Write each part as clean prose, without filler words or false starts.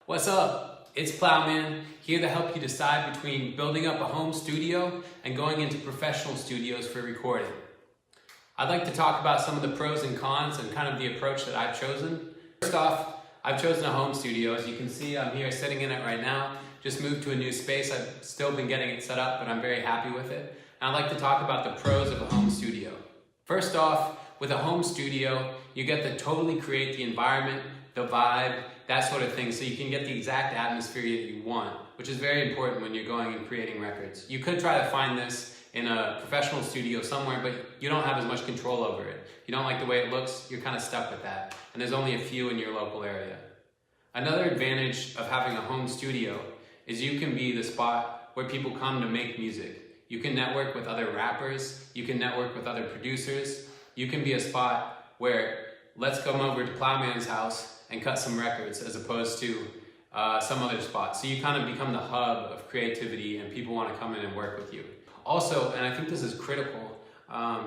What's up? It's Plowman, here to help you decide between building up a home studio and going into professional studios for recording. I'd like to talk about some of the pros and cons and kind of the approach that I've chosen. First off, I've chosen a home studio. As you can see, I'm here sitting in it right now. Just moved to a new space. I've still been getting it set up, but I'm very happy with it. And I'd like to talk about the pros of a home studio. First off, with a home studio, you get to totally create the environment, the vibe, that sort of thing, so you can get the exact atmosphere that you want, which is very important when you're going and creating records. You could try to find this in a professional studio somewhere, but you don't have as much control over it. You don't like the way it looks, you're kind of stuck with that. And there's only a few in your local area. Another advantage of having a home studio is you can be the spot where people come to make music. You can network with other rappers, you can network with other producers, you can be a spot where let's come over to Plowman's house and cut some records as opposed to some other spot. So you kind of become the hub of creativity and people want to come in and work with you. Also, and I think this is critical,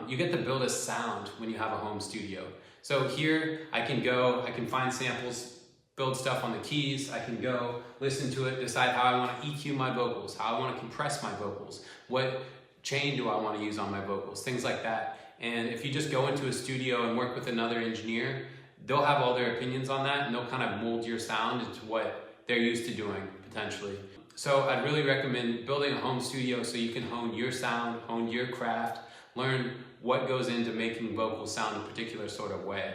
you get to build a sound when you have a home studio. So here I can find samples, build stuff on the keys, I can go listen to it, decide how I want to EQ my vocals, how I want to compress my vocals, what chain do I want to use on my vocals, things like that. And if you just go into a studio and work with another engineer, they'll have all their opinions on that and they'll kind of mold your sound into what they're used to doing, potentially. So I'd really recommend building a home studio so you can hone your sound, hone your craft, learn what goes into making vocals sound a particular sort of way.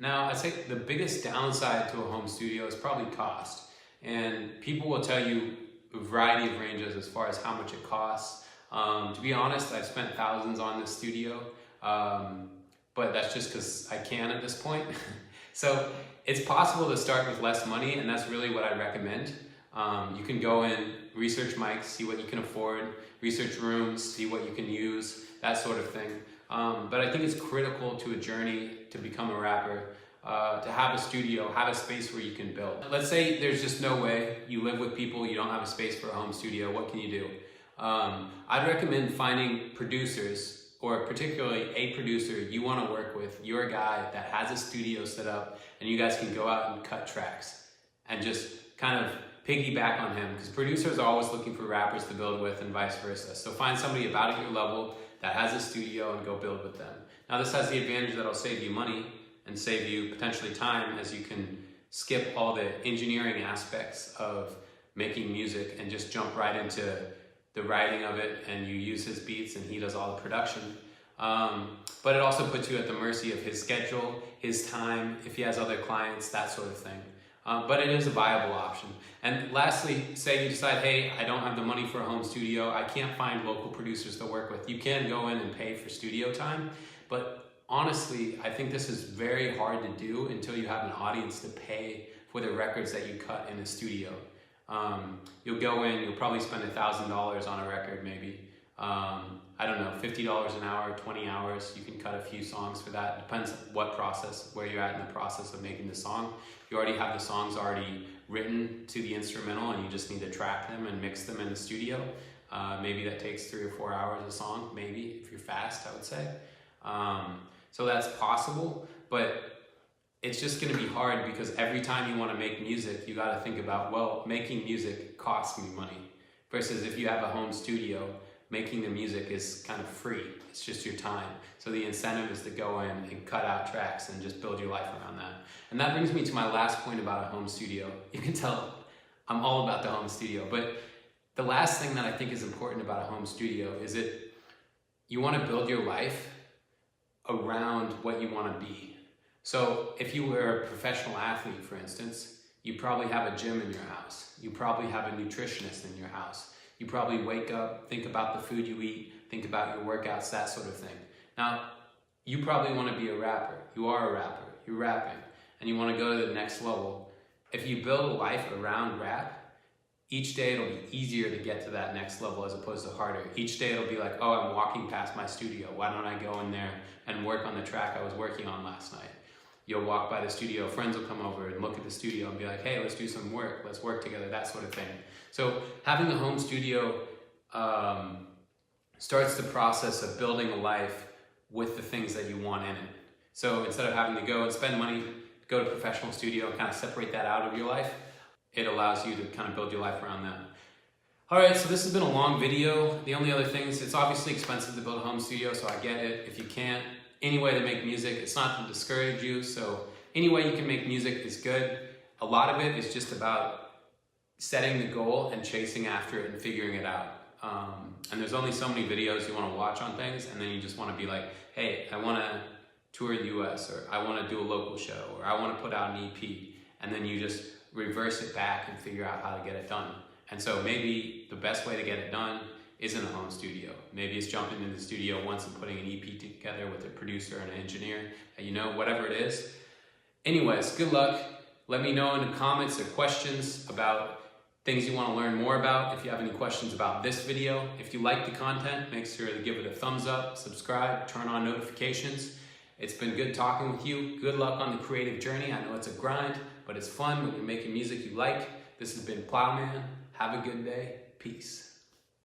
Now, I'd say the biggest downside to a home studio is probably cost. And people will tell you a variety of ranges as far as how much it costs. To be honest, I've spent thousands on this studio. But that's just because I can at this point. So it's possible to start with less money, and that's really what I recommend. You can go in, research mics, see what you can afford, research rooms, see what you can use, that sort of thing. But I think it's critical to a journey to become a rapper, to have a studio, have a space where you can build. Let's say there's just no way, you live with people, you don't have a space for a home studio, what can you do? I'd recommend finding producers, or particularly a producer you want to work with, you're a guy that has a studio set up and you guys can go out and cut tracks and just kind of piggyback on him, because producers are always looking for rappers to build with and vice versa. So find somebody about at your level that has a studio and go build with them. Now this has the advantage that it'll save you money and save you potentially time, as you can skip all the engineering aspects of making music and just jump right into the writing of it, and you use his beats and he does all the production. But it also puts you at the mercy of his schedule, his time, if he has other clients, that sort of thing. But it is a viable option. And lastly, say you decide, hey, I don't have the money for a home studio, I can't find local producers to work with. You can go in and pay for studio time, but honestly, I think this is very hard to do until you have an audience to pay for the records that you cut in a studio. You'll go in, you'll probably spend $1,000 on a record maybe. I don't know, $50 an hour, 20 hours, you can cut a few songs for that. Depends what process, where you're at in the process of making the song. You already have the songs already written to the instrumental and you just need to track them and mix them in the studio. Maybe that takes 3 or 4 hours a song, maybe, if you're fast, I would say. So that's possible, but it's just going to be hard because every time you want to make music, you got to think about, well, making music costs me money. Versus if you have a home studio, making the music is kind of free. It's just your time. So the incentive is to go in and cut out tracks and just build your life around that. And that brings me to my last point about a home studio. You can tell I'm all about the home studio, but the last thing that I think is important about a home studio is that you want to build your life around what you want to be. So if you were a professional athlete, for instance, you probably have a gym in your house. You probably have a nutritionist in your house. You probably wake up, think about the food you eat, think about your workouts, that sort of thing. Now, you probably want to be a rapper. You are a rapper. You're rapping. And you want to go to the next level. If you build a life around rap, each day it'll be easier to get to that next level as opposed to harder. Each day it'll be like, oh, I'm walking past my studio. Why don't I go in there and work on the track I was working on last night? You'll walk by the studio, friends will come over and look at the studio and be like, hey, let's do some work, let's work together, that sort of thing. So having a home studio starts the process of building a life with the things that you want in it. So instead of having to go and spend money, go to a professional studio and kind of separate that out of your life, it allows you to kind of build your life around that. All right, so this has been a long video. The only other thing is it's obviously expensive to build a home studio, so I get it. If you can't, any way to make music, it's not to discourage you, so any way you can make music is good. A lot of it is just about setting the goal and chasing after it and figuring it out. And there's only so many videos you want to watch on things, and then you just want to be like, hey, I want to tour the US, or I want to do a local show, or I want to put out an EP, and then you just reverse it back and figure out how to get it done. And so maybe the best way to get it done isn't a home studio. Maybe it's jumping into the studio once and putting an EP together with a producer and an engineer, you know, whatever it is. Anyways, good luck. Let me know in the comments or questions about things you want to learn more about. If you have any questions about this video, if you like the content, make sure to give it a thumbs up, subscribe, turn on notifications. It's been good talking with you. Good luck on the creative journey. I know it's a grind, but it's fun when you're making music you like. This has been Plowman. Have a good day. Peace.